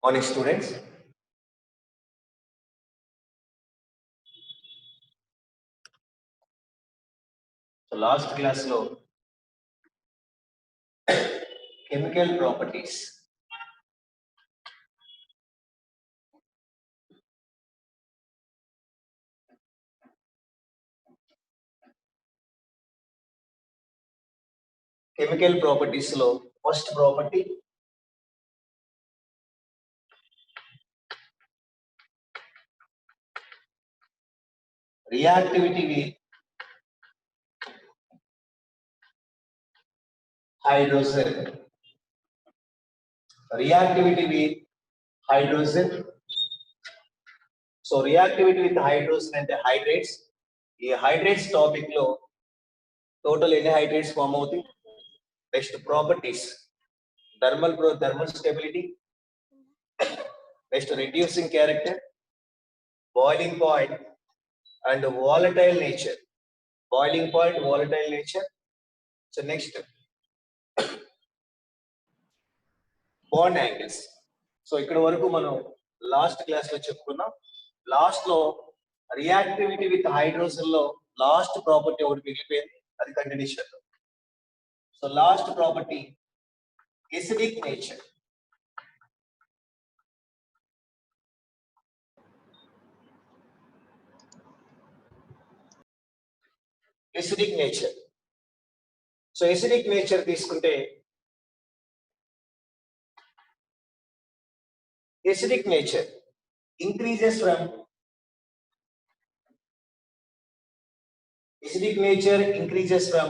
Morning, students. So last class lo chemical properties. Chemical properties lo first property reactivity with hydrogen. Reactivity with hydrogen. So reactivity with hydrogen and the hydrates. ఈ hydrates topic లో total ఎన్ని hydrates form అవుతాయి? Next properties. Thermal stability. Next reducing character, boiling point and volatile nature. Boiling point, volatile nature. So next bond angles. So ఇక్కడ వరకు మనం last class లో చెప్పుకున్నాం. Last లో రియాక్టివిటీ విత్ హైడ్రోజన్ లో లాస్ట్ ప్రాపర్టీ ఒకటి మిగిలిపోయింది, అది కంటిన్యూషన్ లో. So last property acidic nature. Acidic nature. So acidic nature తీసుకుంటే acidic nature increases from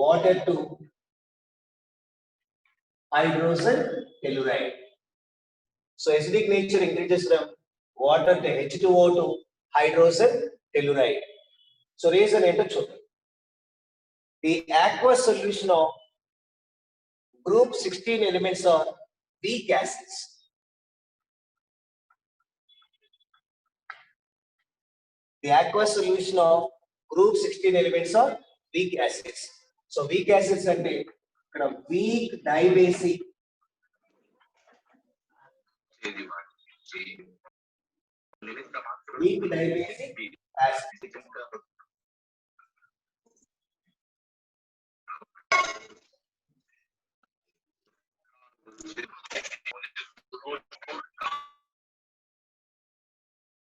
water to hydrogen telluride. So acidic nature increases from water to H2O to hydrogen telluride. So reason ento చూద్దాం. The aqueous solution of group 16 elements are weak acids. The aqueous solution of group 16 elements are weak acids. So weak acids అంటే ఇక్కడ weak dibasic acid.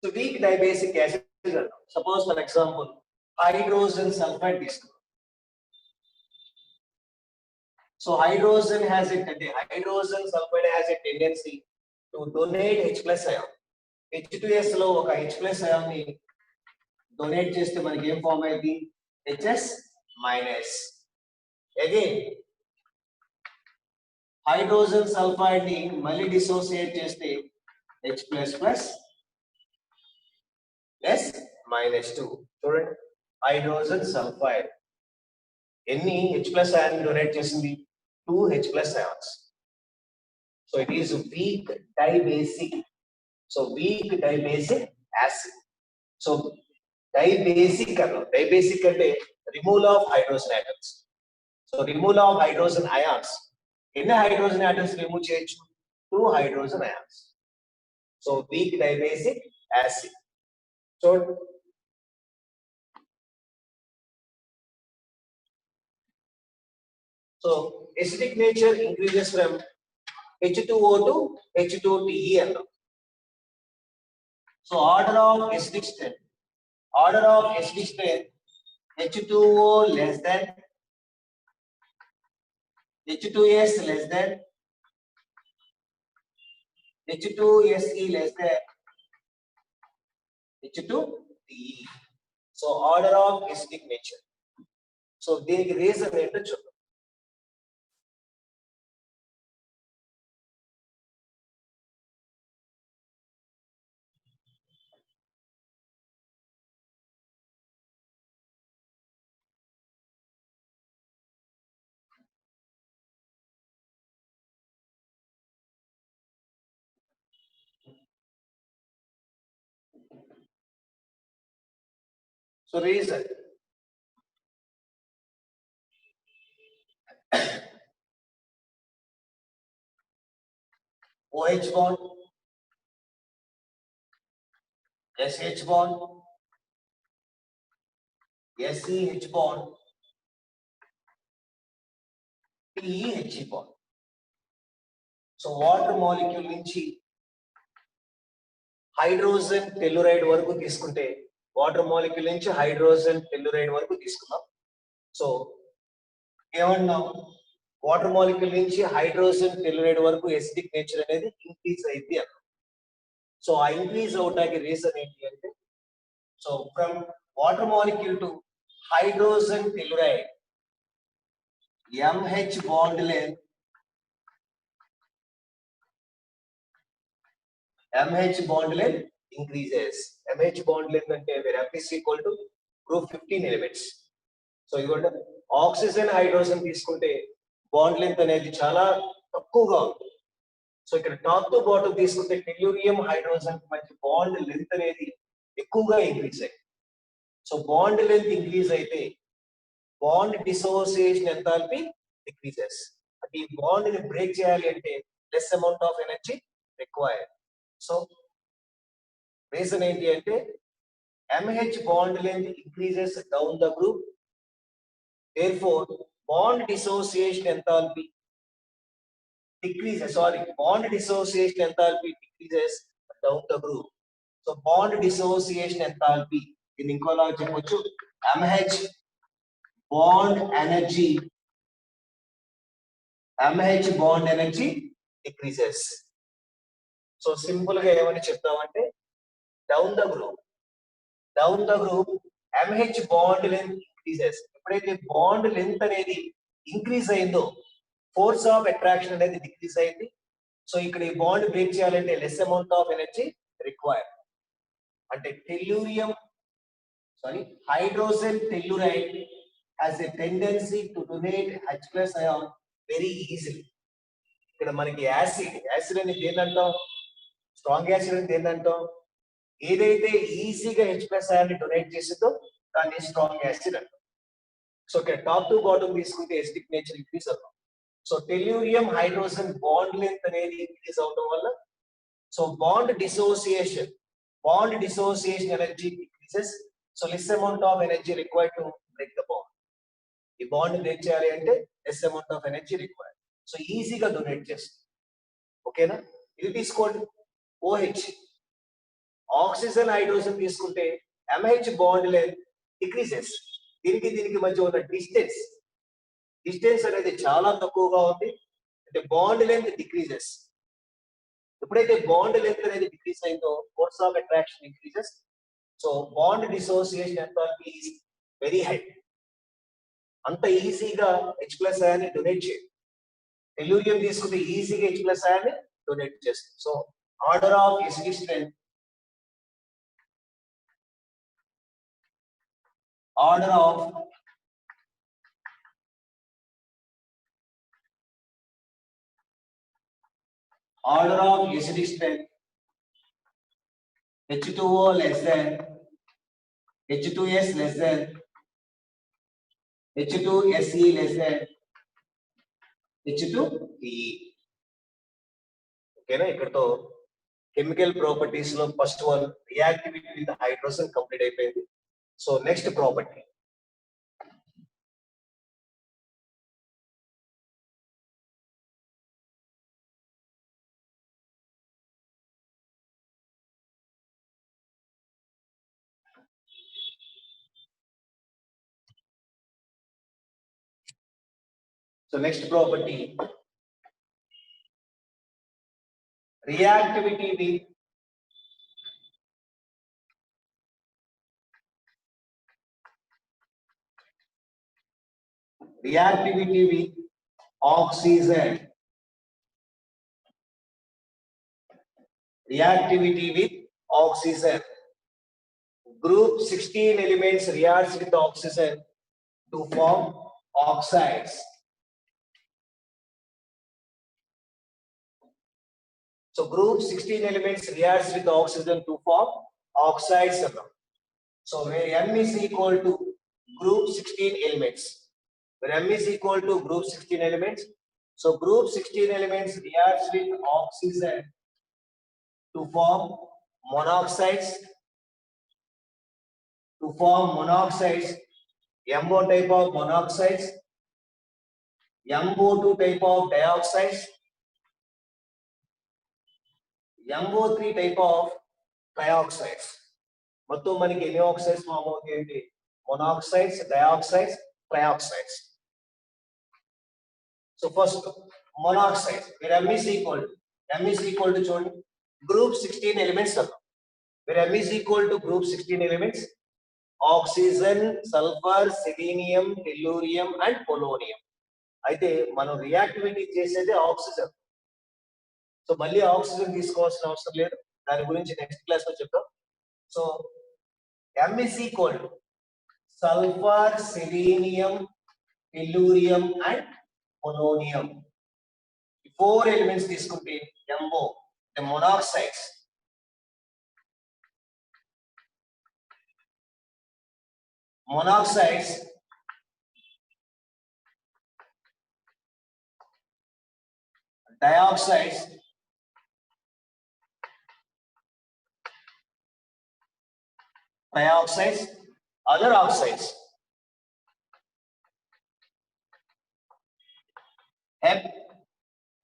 So weak dibasic acid, suppose for example hydrogen sulfide తీసుకుందాం. So hydrogen sulfide has a tendency to donate H plus ion. H2S లో ఒక H plus ion ని donate చేస్తే మనకి ఏం form అయ్యింది? HS minus. Again hydrogen sulphide ని మళ్ళీ డిసోసియేట్ చేస్తే H ప్లస్ ప్లస్ ప్లస్ -2. చూడండి, హైడ్రోజన్ సల్ఫైడ్ ఎన్ని H ప్లస్ ion డొనేట్ చేసింది? 2 H plus ions. So it is weak dibasic. So weak dibasic acid. So dibasic అంటే removal of hydrogen atoms. So removal of hydrogen ions. ఎన్ని hydrogen atoms remove చేయొచ్చు? 2 hydrogen ions. So weak dibasic acid. So acidic nature increases from H2O to H2TE అన్నాం. So order of acidic strength H2O less than H2S less than H2Se less than H2TE. So order of acidic nature. So దీనికి reason ఏంటో చూద్దాం. So reason OH bond, SH bond, SEH bond, PEHE bond. So water molecule నుంచి hydrogen టెల్లురైడ్ వరకు తీసుకుంటే water molecule నుంచి hydrogen టెల్లురైడ్ వరకు తీసుకున్నాం. So ఏమన్నాం, water molecule నుంచి హైడ్రోజన్ టెల్లురైడ్ వరకు ఎసిడిక్ నేచర్ అనేది ఇంక్రీజ్ అయింది అన్నాం. సో ఆ ఇంక్రీజ్ అవడానికి రీజన్ ఏంటి అంటే, so from water molecule to hydrogen telluride MH bond length increases. MH bond length అంటే where M is equal to group 15 elements. So ఇదిగోండి ఆక్సిజన్ హైడ్రోజన్ తీసుకుంటే బాండ్ లెంత్ అనేది చాలా తక్కువగా ఉంది. సో ఇక్కడ టాప్ టు బాటమ్ తీసుకుంటే టెల్యూరియం హైడ్రోజన్ మధ్య బాండ్ లెంత్ అనేది ఎక్కువగా ఇంక్రీజ్ అయ్యింది. సో బాండ్ లెంత్ ఇంక్రీజ్ అయితే బాండ్ డిసోసియేషన్ ఎంథాల్పీ డిక్రీజెస్. అంటే ఈ బాండ్ ని బ్రేక్ చేయాలి అంటే less amount of energy required. So reason ఏంటి అంటే MH bond length increases down the group, therefore bond dissociation enthalpy decreases down the group. So bond dissociation enthalpy in ఇంకోలా చెప్పొచ్చు MH bond energy decreases. So simple గా ఏమని చెప్తామంటే down the group MH bond length increases. ఎప్పుడైతే bond length అనేది increase అయిందో force of attraction అనేది decrease అయింది. సో ఇక్కడ ఈ బాండ్ బ్రేక్ చేయాలంటే less amount of energy required. అంటే hydrogen టెల్లురైడ్ has a tendency to donate H+ ion very easily. ఇక్కడ మనకి యాసిడ్ అని దేనంటాం, స్ట్రాంగ్ యాసిడ్ అని దేనంటాం, ఏదైతే ఈజీగా H+ ion ని డొనేట్ చేసిందో దాన్ని స్ట్రాంగ్ యాసిడ్ అంటాం. సో ఇక్కడ టాప్ టు బాటమ్ తీసుకుంటే ఎసిడిక్ నేచర్ ఇంక్రీజ్ అవుతాం. సో టెల్యూరియం హైడ్రోజన్ బాండ్ లెంత్ అనేది ఇంక్రీజ్ అవడం వల్ల so bond dissociation energy decreases. So less amount of energy required to break the bond. ఈ బాండ్ బ్రేక్ చేయాలి అంటే less amount of energy required. So ఈజీగా donate చేస్తుంది. ఓకేనా? ఇది తీసుకోండి OH. ఆక్సిజన్ హైడ్రోజన్ తీసుకుంటే MH బాండ్ లెంత్ డిక్రీజెస్. దీనికి మధ్య ఉన్న డిస్టెన్స్ అనేది చాలా తక్కువగా ఉంది. అంటే బాండ్ లెంత్ డిక్రీజెస్. ఎప్పుడైతే బాండ్ లెంత్ అనేది డిక్రీజ్ అయిందో force of attraction increases. So bond dissociation enthalpy is very high. అంత ఈజీగా H+ ion ని డొనేట్ చేయదు. టెల్యూరియం తీసుకుంటే ఈజీగా H+ ion ని డొనేట్ చేస్తుంది. So order of acidic strength H2O less than H2S less than H2Se less than H2Pe. ఓకేనా? ఇక్కడతో కెమికల్ ప్రాపర్టీస్ లో first one reactivity with hydrogen complete అయిపోయింది. So next property reactivity with oxygen. Group 16 elements reacts with oxygen to form oxides. So group 16 elements reacts with oxygen to form oxides. So where M is equal to group 16 elements. So group 16 elements reacts with oxygen to form monoxides. To form monoxides, MO type of monoxides, MO2 type of dioxides, MO3 type of trioxides. మొత్తం మనకి ఎన్ని oxides form అవుతాయి అంటే monoxides, dioxides, trioxides. So first monoxides, where M is equal to చూడండి group 16 elements కదా, where M is equal to group 16 elements, oxygen, sulfur, selenium, tellurium and polonium. అయితే మనం reactivity చేసేది ఆక్సిజన్. సో మళ్ళీ oxygen తీసుకోవాల్సిన అవసరం లేదు, దాని గురించి నెక్స్ట్ క్లాస్ లో చెప్తాం. So M is equal to sulfur, selenium, tellurium and polonium. ఈ 4 elements తీసుకుంటే MO, the monoxides. Monoxides dioxides, trioxides, other oxides,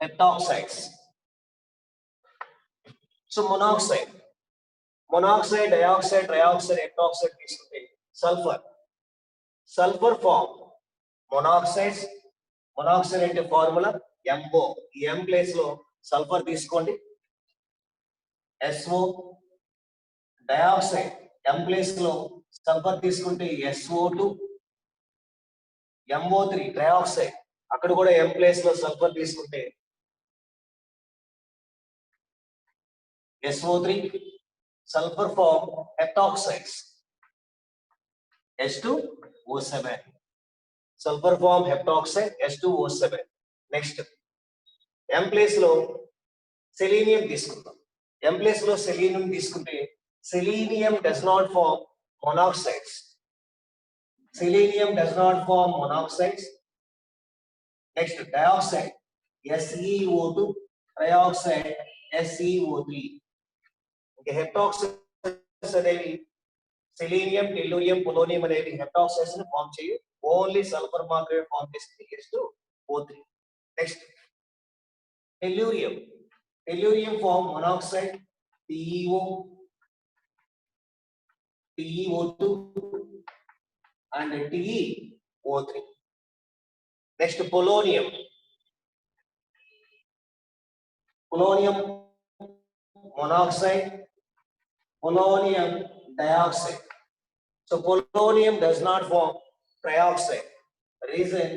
heptoxides. So monoxide, dioxide, trioxide, heptoxide తీసుకుంటే sulfur form monoxides. monoxide అంటే formula MO. ఈ M place లో sulphur తీసుకోండి, SO. Dioxide M place లో sulphur తీసుకుంటే SO2. MO3 trioxide, అక్కడ కూడా M place లో సల్ఫర్ తీసుకుంటే SO3. Sulphur form heptoxides H2O7. Sulphur form heptoxide H2O7. Next M place లో సెలీనియం తీసుకుందాం. M ప్లేస్ లో సెలీనియం తీసుకుంటే selenium does not form monoxides. Selenium does not form monoxides. Next, dioxide SeO2, trioxide SeO3. Okay, heptoxides అనేవి selenium, tellurium, polonium అనేవి heptoxides ని form చేయు, only sulphur మాత్రమే form చేస్తుంది H2O3. Next tellurium form monoxide TeO2 and TeO3. Next polonium monoxide, polonium dioxide. So polonium does not form trioxide. Reason,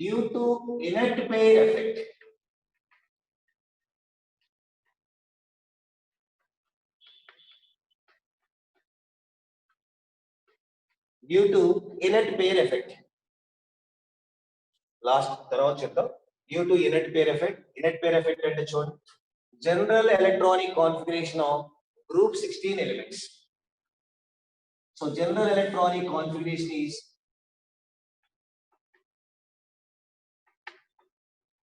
due to inert pair effect. Due to inert pair effect. Last తర్వాత చెప్తాం. Due to inert pair effect. Inert pair effect అంటే చూడండి, general electronic configuration of group 16 elements. So general electronic configuration is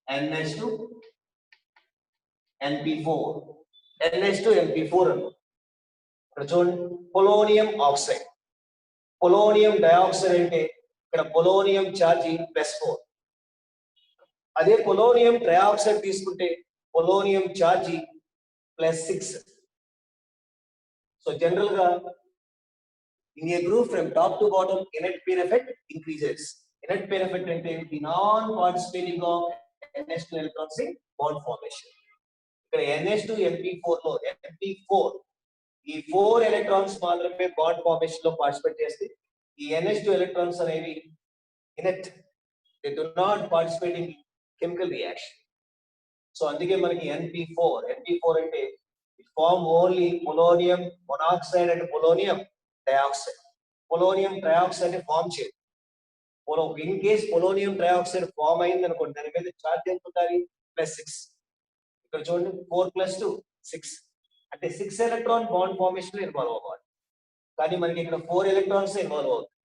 NH2 NP4. NH2 NP4 అను. ఇక్కడ చూడండి polonium oxide, polonium dioxide అంటే ఇక్కడ polonium charge +4. అదే polonium trioxide తీసుకుంటే polonium charge +6. So general గా in a group from top to bottom, inert pair effect increases. Inert pair effect అంటే the non-participating of NH2 electrons in bond formation. ఇక్కడ NH2 NP4 లో NP4 ఈ 4 electrons మాత్రమే bond formation లో participate చేస్తాయి. ఈ NH2 electrons అనేవి inert, they do not participate in chemical reaction. So అందుకే మనకి NP4 అంటే it form only polonium monoxide and polonium dioxide. polonium trioxide form చేయదు. In case polonium trioxide form అయింది అనుకోండి, దాని మీద చార్జ్ ఎంత ఉండాలి? +6. ఇక్కడ చూడండి 4 + 2 6, అంటే 6 ఎలక్ట్రాన్ బాండ్ ఫార్మేషన్ లో ఇన్వాల్వ్ అవ్వాలి, కానీ మనకి ఇక్కడ 4 ఎలక్ట్రాన్స్ ఇన్వాల్వ్ అవుతాయి.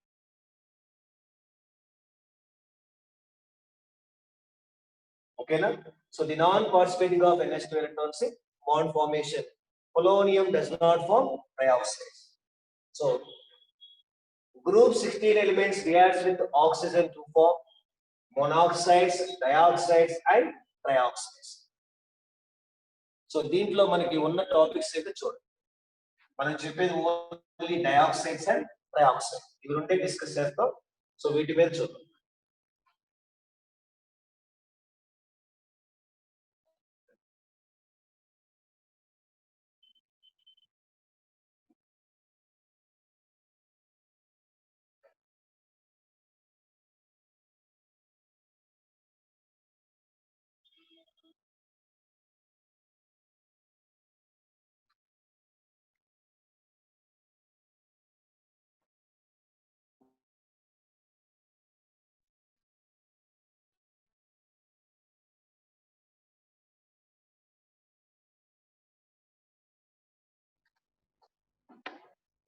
Okay, na? So the non-participating of NH2 electrons in bond formation. Polonium does not form trioxides. So group 16 elements reacts with oxygen to form monoxides, dioxides and trioxides. So దీంట్లో మనకి ఉన్న topics అయితే చూడండి. మనం చెప్పేది only dioxides and trioxide ఇవి రెండే discuss చేస్తాం. సో వీటి మీద చూద్దాం.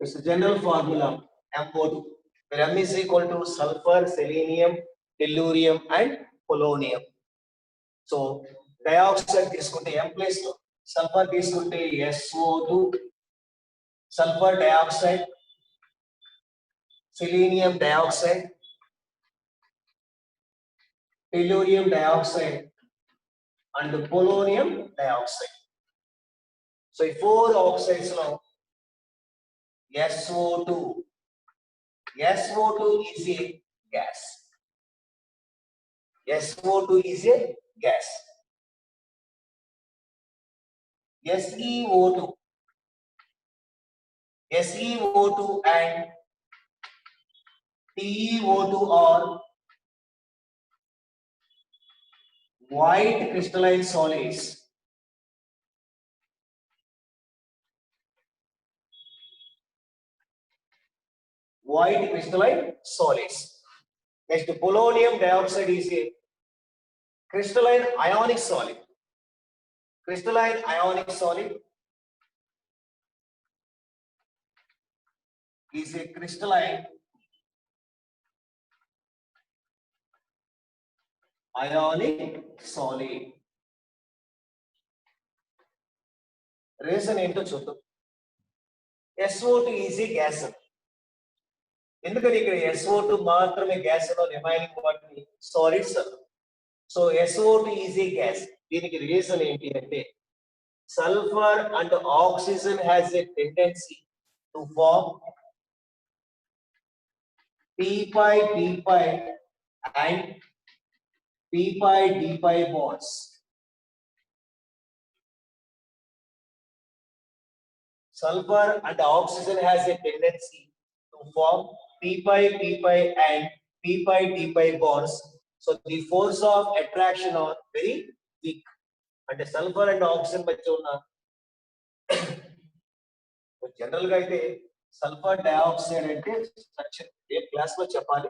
It's a general formula M4, where M is equal to sulfur, selenium, tellurium and polonium. So dioxide తీసుకుంటే M place లో సల్ఫర్ తీసుకుంటే SO2, sulfur dioxide, selenium dioxide, tellurium dioxide and polonium dioxide. So ఈ 4 oxides లో SO2 is a gas. SO2 is a gas. SeO2 and TeO2 are white crystalline solids. White crystalline solids. Next, polonium dioxide is a crystalline ionic solid. Crystalline ionic solid is a crystalline ionic solid. Reason ఏంటో చూద్దాం. SO2 is a gas. ఎందుకని ఇక్కడ SO2 మాత్రమే gas లో remaining వాటిని solids అన్నారు. So SO2 is a gas. దీనికి reason ఏంటి అంటే sulphur and oxygen has a tendency to form p-pi and p-pi bonds. Sulfur and oxygen has a tendency to form p-pi and p-pi bonds. So the force of attraction are very weak. And the sulfur and oxygen మధ్య ఉన్న general గా అయితే sulphur dioxide అంటే structure రేపు class లో చెప్పాలి.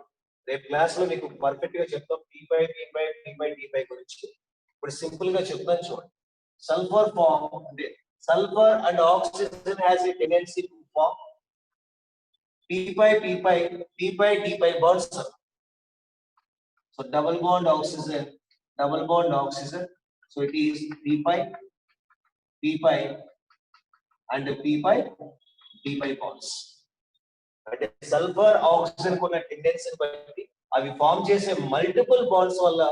రేపు class లో మీకు పర్ఫెక్ట్ గా చెప్తాం p-pi గురించి. ఇప్పుడు సింపుల్ గా చెప్తాను చూడండి. సల్ఫర్ ఫార్మ్ అంటే sulfur and oxygen has a tendency to form p-pi bonds. So double bond oxygen. So it is p-pi and p-pi bonds. అంటే సల్ఫర్ ఆక్సిజన్ కున్న టెండెన్సీ బట్టి అవి ఫామ్ చేసే మల్టిపుల్ బాండ్స్ వల్ల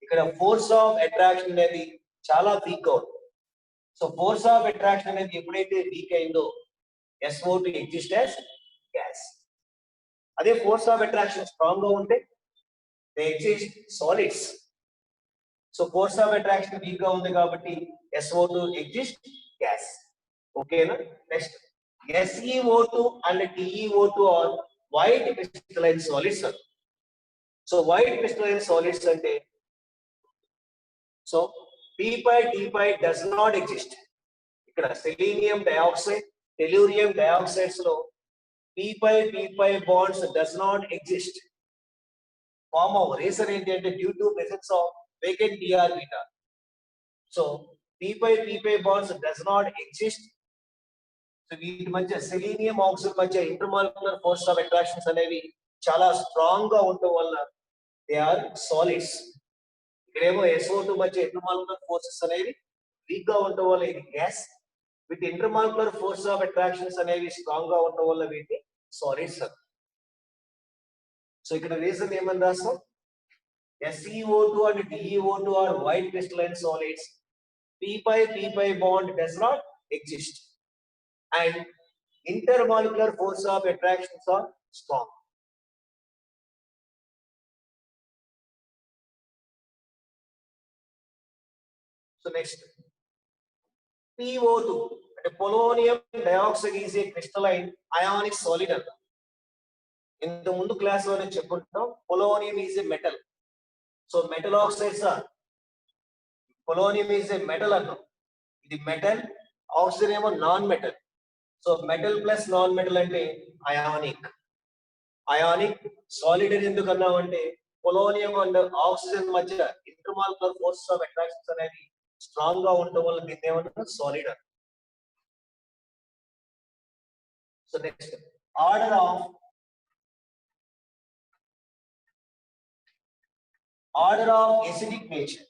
ఇక్కడ ఫోర్స్ ఆఫ్ అట్రాక్షన్ అనేది చాలా వీక్ అవుతుంది. సో ఫోర్స్ ఆఫ్ అట్రాక్షన్ అనేది ఎప్పుడైతే వీక్ అయిందో SO2 ఎగ్జిస్ట్ యాజ్ గ్యాస్. అదే ఫోర్స్ ఆఫ్ అట్రాక్షన్ స్ట్రాంగ్ గా ఉంటే they exist solids. So force of attraction week గా ఉంది కాబట్టి SO2 ఎగ్జిస్ట్ గ్యాస్. ఓకేనా? Next SeO2 and TeO2 are white crystalline solids. So white crystalline solids అంటే so p-pi does not exist. ఇక్కడ selenium dioxide, tellurium dioxides లో p-pi bonds does not exist. Form of reason ఏంటి అంటే due to presence of vacant p-r beta. So p-pi bonds does not exist. So వీటి మధ్య selenium oxide మధ్య intermolecular force of attractions అనేవి చాలా strong గా ఉండటం వల్ల they are solids. ఇక్కడేమో SO2 మధ్య ఇంటర్మాలిక్యులర్ ఫోర్సెస్ అనేవి వీక్ గా ఉండటం వల్ల ఇది gas, with intermolecular force of attractions అనేవి స్ట్రాంగ్ గా ఉండటం వల్ల వీటిని సాలిడ్స్ అంటారు. సో ఇక్కడ రీజన్ ఏమని రాస్తాం, SeO2 and TeO2 are white crystalline solids. P-pi bond does not exist, and intermolecular force of attractions are strong. So next, PO2 అంటే polonium dioxide is a crystalline ionic solid అంట. ఇంత ముందు class లోనే చెప్పుకుంటాం, polonium is a metal. So metal oxides are, polonium is a metal అన్నాం, ఇది metal, oxygen ఏమో non metal. So metal plus non metal అంటే అయానిక్. అయానిక్ సాలిడ్ అని ఎందుకు అన్నామంటే పొలోనియం అండ్ ఆక్సిజన్ మధ్య ఇంటర్మాలిక్యులర్ ఫోర్సెస్ ఆఫ్ అట్రాక్షన్స్ అనేది strong గా ఉండటం వల్ల దీన్ని ఏమన్నా సాలిడ్ అంట. So next, order of acidic nature.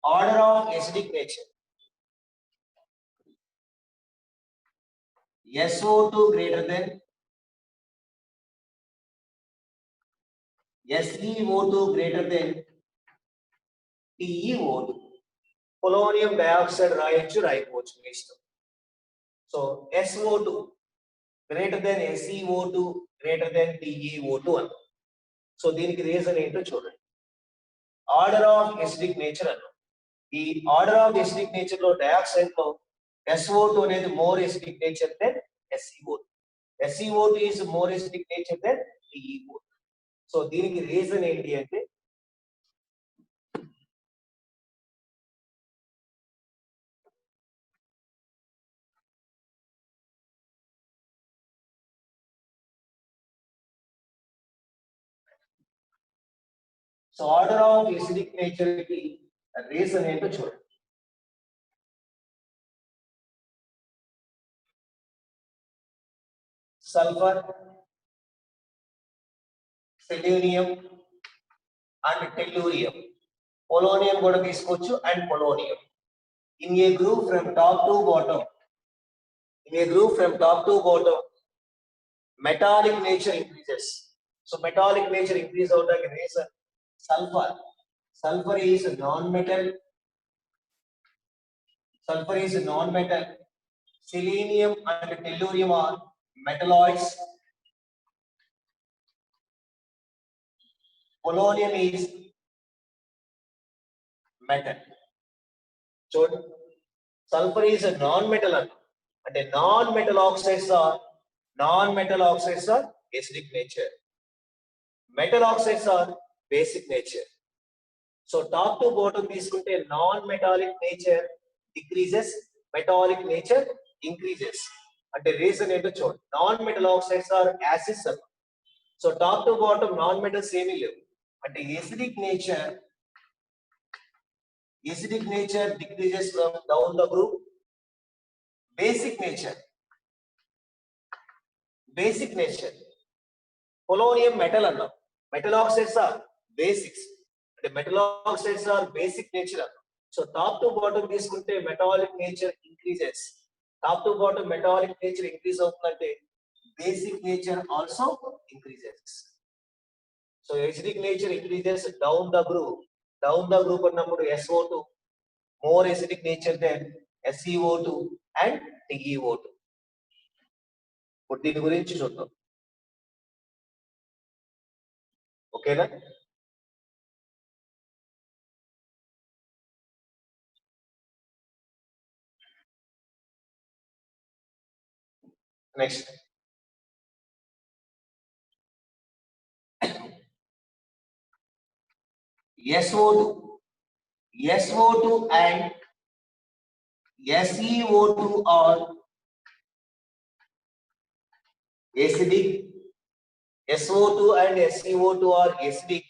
Order of acidic nature. SO2 greater than SeO2 greater than TeO2. Polonium dioxide రాయొచ్చు, రాయకపోవచ్చు మీ ఇష్టం. So SO2 greater than SeO2 greater than TeO2 అన్న. సో దీనికి రీజన్ ఏంటో చూడండి. ఆర్డర్ ఆఫ్ ఎసిడిక్ నేచర్ అన్న. ఈ order of acidic nature లో dioxide లో SO2 అనేది more acidic nature than SeO2. SeO2 is more acidic nature than TeO2. So దీనికి రీజన్ ఏంటి అంటే so order of acidic nature కి రీజన్ ఏంటో చూడండి. Sulphur, selenium and tellurium. Polonium కూడా తీసుకోవచ్చు and polonium. In a group from top to bottom, metallic nature increases. So metallic nature increase avadaki reason sulfur. Sulfur is a non-metal. Selenium and tellurium are metalloids. Polonium is metal. So sulfur is a non-metal, and a non-metal oxides are acidic nature. Metal oxides are basic nature. So top to bottom తీసుకుంటే non-metallic nature decreases, metallic nature increases. అంటే reason ఏంటో చూడండి. non-metal oxides are acids. So top to bottom non metals ఏమీ లేవు. అంటే acidic nature decreases from down the group. Basic nature polonium metal అన్నాం, metal oxides are basics. అంటే metal oxides are basic nature అన్నాం. So top to bottom తీసుకుంటే metallic nature increases. Top to bottom metallic nature increase అవుతుందంటే basic nature also increases. So acidic nature increases down the group అన్నప్పుడు SO2 more acidic nature than SeO2 and TeO2. ఇప్పుడు దీని గురించి చూద్దాం. ఓకేనా? Next, SO2 and SeO2 are acidic. SO2 and SeO2 are acidic.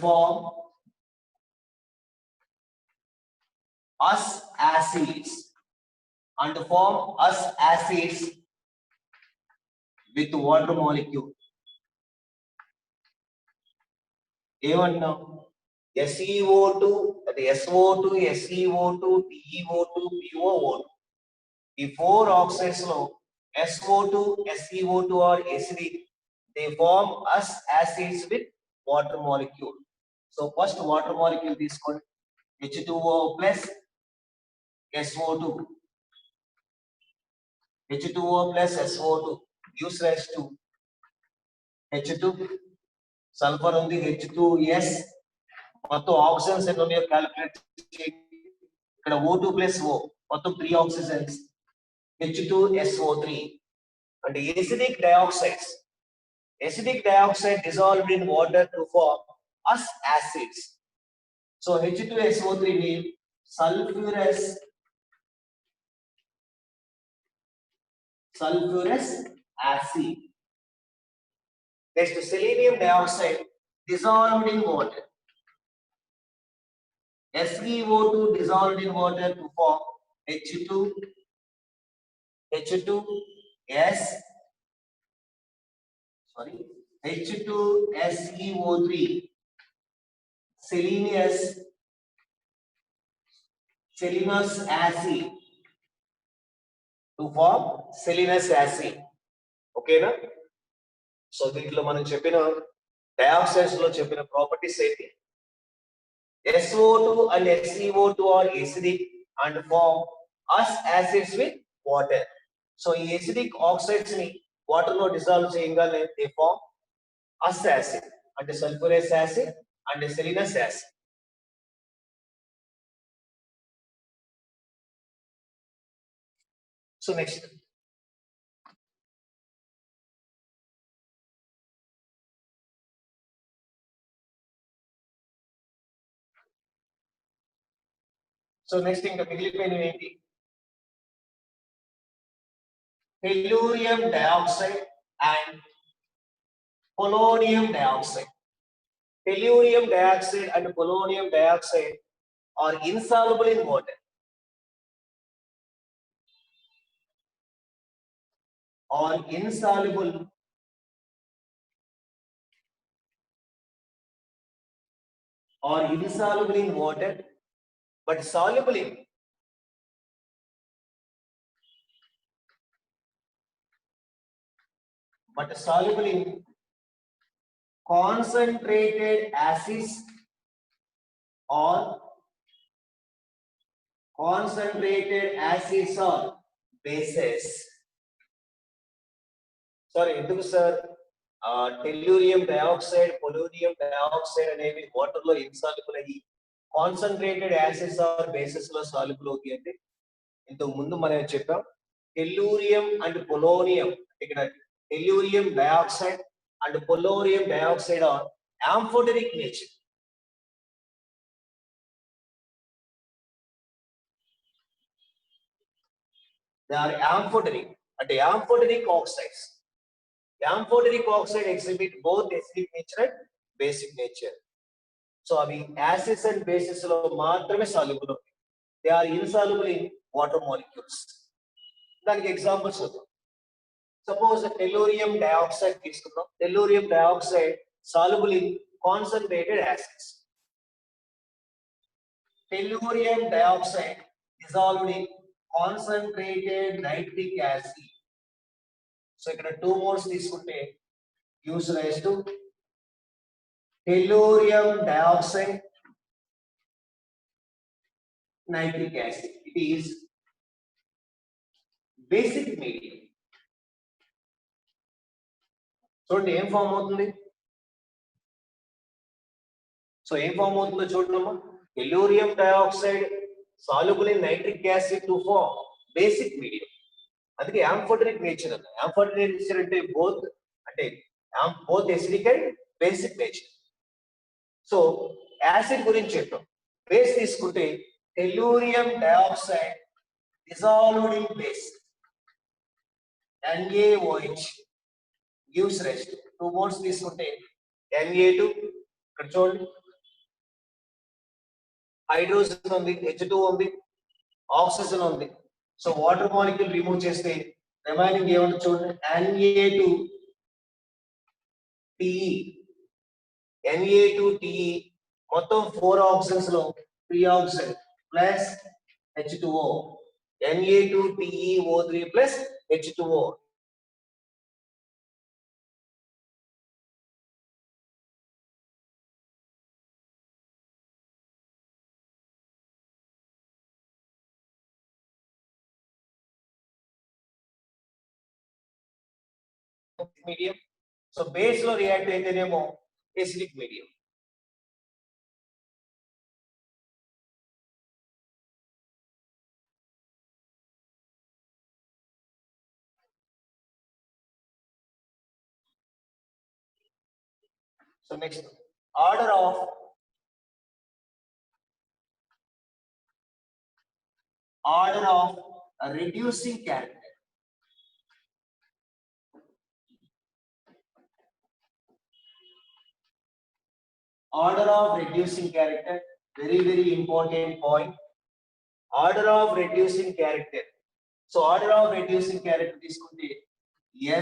Form us acids. and form us acids with water molecule. ఏమంటున్నాం SeO2 అది SO2 SeO2 TeO2 POO2 ఈ 4 oxides లో SO2 SeO2 are acidic. They form us acids with water molecule. So first water molecule తీసుకోండి H2O plus SO2. H2O plus SO2 gives rise to H2. Sulfur ఉంది H2S. మొత్తం oxygens ఎన్ని ఉన్నాయో calculate చేయండి. ఇక్కడ O2 plus O మొత్తం 3 oxygens H2SO3 and acidic dioxides. Acidic dioxide dissolved in water to form us acids. So H2SO3 means sulfurous acid. Next, selenium dioxide dissolved in water. SeO2 dissolved in water to form H2S. Sorry, H2SeO3. Selenous acid to form selenous acid. Okay na? So దీంట్లో మనం చెప్పిన dioxides లో చెప్పిన properties ఏంటి SO2 and SeO2 are acidic and form us acids with water. So ఈ acidic oxides ని water లో dissolve చేయగానే they form us acid and sulfurous acid and selenous acid. So next. So next thing, the మిగిలిపోయినవి ఏంటి tellurium dioxide and polonium dioxide. Tellurium dioxide and polonium dioxide are insoluble in water. Are insoluble in water, but soluble in concentrated acids or bases. Sorry, ఎందుకు sir టెల్యూరియం dioxide polonium dioxide అనేవి water లో insoluble అయ్యి concentrated acids are bases లో soluble అవుతాయి అంటే ఇంతకు ముందు మనం చెప్పాం టెల్యూరియం అండ్ పొలోనియం ఇక్కడ tellurium dioxide and polonium dioxide are amphoteric nature. They are amphoteric and amphoteric oxides. Amphoteric oxide exhibit both acidic nature and basic nature. So avi acids and bases lo maatrame soluble అవుతాయి. They are insoluble in water molecules. దానికి examples చూద్దాం. Suppose tellurium dioxide తీసుకుందాం. Tellurium dioxide soluble in concentrated acids. Tellurium dioxide dissolved in concentrated nitric acid. So ఇక్కడ 2 moles తీసుకుంటే gives rise to tellurium dioxide nitric acid. It is basic medium. చూడండి ఏం form అవుతుంది so ఏం form అవుతుందో చూడమ్మా tellurium dioxide soluble in nitric acid to form basic medium అందుకే amphoteric nature అన్న యాంఫోటరిక్ నేచర్ అంటే both acidic and basic nature so acid గురించి చెప్పాం బేస్ తీసుకుంటే tellurium dioxide dissolved in base NaOH gives rise to 2 moles తీసుకుంటే Na2 ఇక్కడ చూడండి hydrogen ఉంది H2 ఉంది ఆక్సిజన్ ఉంది సో వాటర్ మాలిక్యూల్ రిమూవ్ చేస్తే రిమైనింగ్ ఏమంటే చూడండి Na2TE మొత్తం 4 ఆక్సిజన్స్ లో 3 oxygen plus H2O Na2TeO3 plus H2O medium. So base లో రియాక్ట్ అయితేనేమో acidic medium. So next, order of reducing character. Order of reducing character, very important point. Order of reducing character. So order of reducing character తీసుకుంటే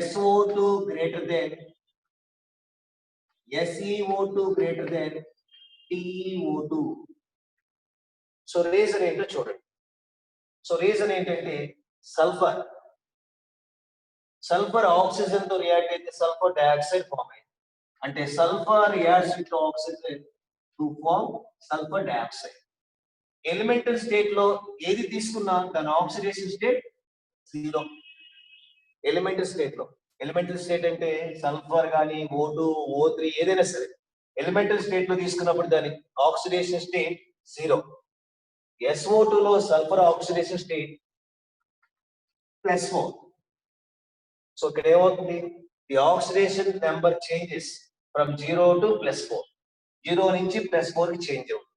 SO2 greater than SeO2 greater than TeO2. So reason ఏంటో చూడండి. So reason ఏంటంటే sulphur oxygen తో react అయితే sulphur dioxide form అయింది. అంటే sulphur reacts with oxygen to form sulphur dioxide. Elemental state లో ఏది తీసుకున్నా దాని ఆక్సిడేషన్ స్టేట్ 0. ఎలిమెంటల్ స్టేట్ అంటే సల్ఫర్ కానీ O2 O3 ఏదైనా సరే ఎలిమెంటల్ స్టేట్ లో తీసుకున్నప్పుడు దాని ఆక్సిడేషన్ స్టేట్ 0. SO2 లో సల్ఫర్ ఆక్సిడేషన్ స్టేట్ +4. సో ఇక్కడ ఏమవుతుంది, the oxidation number changes from 0 to +4. 0 నుంచి +4 కి చేంజ్ అవుతుంది.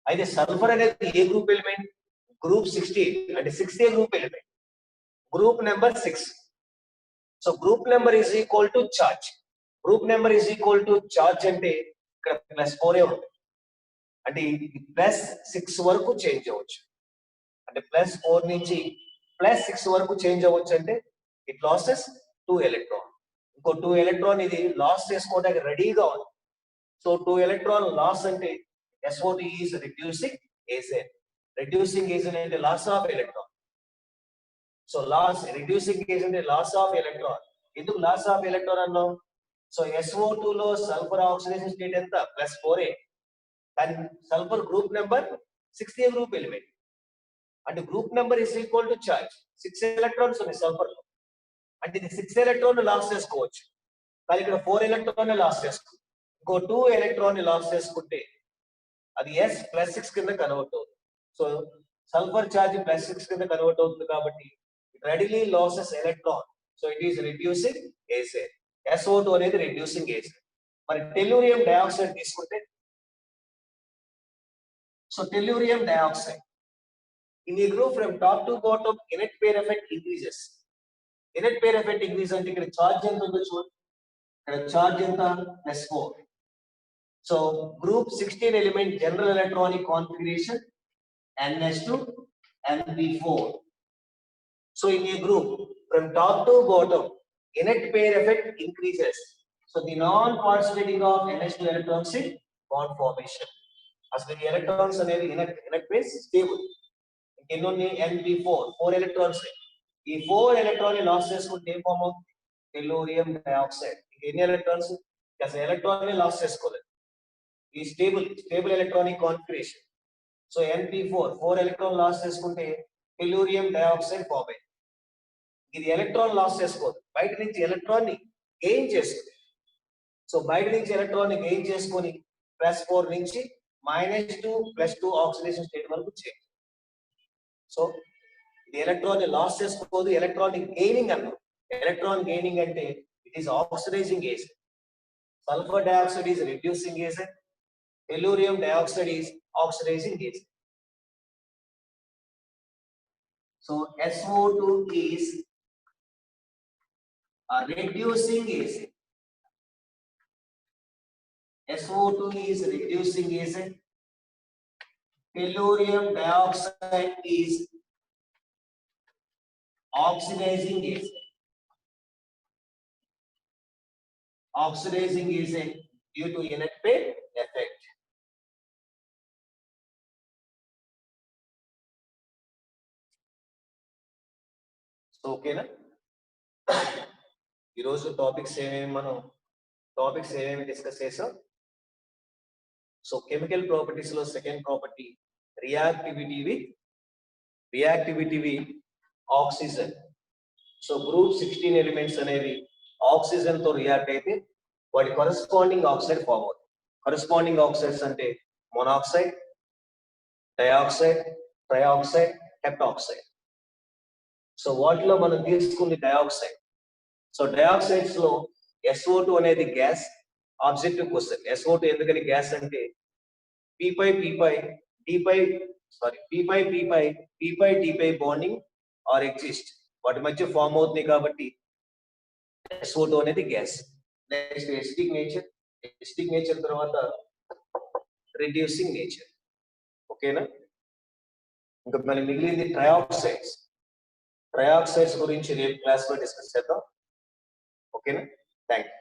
అయితే సల్ఫర్ అనేది ఏ గ్రూప్ ఎలిమెంట్? గ్రూప్ 16 అంటే 6A group element. Group number 6. So group number is equal to charge. Group number is equal to charge అంటే ఇక్కడ +4 ఉంటుంది. అంటే ఇది +6 వరకు చేంజ్ అవ్వచ్చు. అంటే +4 నుంచి +6 వరకు చేంజ్ అవ్వచ్చు. అంటే ఇట్ లాసెస్ 2 ఎలక్ట్రాన్. ఇంకో 2 ఎలక్ట్రాన్ ఇది లాస్ చేసుకోవడానికి రెడీగా ఉంది. సో 2 ఎలక్ట్రాన్ లాస్ అంటే SO2 is reducing agent. Reducing agent అంటే loss of electron. So reducing agent అంటే లాస్ ఆఫ్ ఎలక్ట్రాన్. ఎందుకు లాస్ ఆఫ్ ఎలక్ట్రాన్ అన్నాం? సో SO2 లో సల్ఫర్ ఆక్సిడేషన్ స్టేట్ ఎంత? +4A. కానీ sulphur group number 6A group element. అంటే group number is equal to charge. 6 electrons ఉన్నాయి sulphur లో. అంటే ఇది 6 ఎలక్ట్రాన్ లాస్ చేసుకోవచ్చు. కానీ ఇక్కడ 4 ఎలక్ట్రాన్ లాస్ చేసుకోవచ్చు. ఇంకో 2 ఎలక్ట్రాన్ లాస్ చేసుకుంటే అది S+6 కింద కన్వర్ట్ అవుతుంది. సో సల్ఫర్ చార్జ్ +6 కింద కన్వర్ట్ అవుతుంది కాబట్టి readily losses electron. So it is reducing agent. SO2 అనేది రిడ్యూసింగ్ ఏజెంట్. మరి టెల్లూరియం డయాక్సైడ్ తీసుకుంటే, so tellurium dioxide in a group from top to bottom, inert pair effect increases. Inert pair effect increase అంటే ఇక్కడ charge ఎంత ఉందో చూడండి. ఇక్కడ charge ఎంత? +4. So group 16 element general electronic configuration NH2 NP4. So in a group from top to bottom, inert pair effect increases. So the non-participating of NH2 electrons in bond formation. అసలు ఈ electrons అనేది inert pair stable. ఎన్ని NP4 4 electrons. ఈ 4 electron loss చేసుకుంటే ఏం form అవుతుంది? Tellurium dioxide. ఎన్ని electrons? అసలు ఎలక్ట్రాన్ లాస్ చేసుకోలేదు. ఈ stable electronic configuration. So NP4 4 electron loss చేసుకుంటే టెల్లూరియం డయాక్సైడ్ ఫామ్ అయింది. ఇది ఎలక్ట్రాన్ లాస్ చేసుకోదు, బయట నుంచి ఎలక్ట్రాన్ ని గెయిన్ చేసుకుంది. సో బయట నుంచి ఎలక్ట్రాన్ ని గెయిన్ చేసుకొని +4 నుంచి -2 +2 ఆక్సిడేషన్ స్టేట్ వరకు చేంజ్. సో ఇది ఎలక్ట్రాన్ ని లాస్ చేసుకోదు, ఎలక్ట్రానిక్ గెయినింగ్ అన్నారు. ఎలక్ట్రాన్ గెయినింగ్ అంటే it is oxidising agent. Sulphur dioxide is reducing agent. Tellurium dioxide is oxidizing agent. So SO2 is a reducing agent. SO2 is reducing agent. Tellurium dioxide is Oxidizing agent. Oxidizing agent due to Eneckbett effect. So, okay na? ఈరోజు topics ఏమేమి discuss చేసాం. So chemical properties లో second property reactivity with oxygen. So group 16 elements అనేవి oxygen తో react అయితే వాటి corresponding oxide form అవుతుంది. Corresponding oxides అంటే monoxide, dioxide, trioxide, heptoxide. So వాటిలో మనం తీసుకుంది డయాక్సైడ్. సో డయాక్సైడ్స్ లో SO2 అనేది గ్యాస్. ఆబ్జెక్టివ్ క్వశ్చన్, SO2 ఎందుకని గ్యాస్ అంటే P5 బాండింగ్ ఆర్ ఎగ్జిస్ట్, వాటి మధ్య ఫామ్ అవుతుంది కాబట్టి SO2 అనేది గ్యాస్. నెక్స్ట్ ఎసిడిక్ నేచర్ తర్వాత రిడ్యూసింగ్ నేచర్. ఓకేనా? ఇంకా మనకి మిగిలింది ట్రయాక్సైడ్స్ గురించి రేపు క్లాస్ లో డిస్కస్ చేద్దాం. ఓకేనా? Thank you.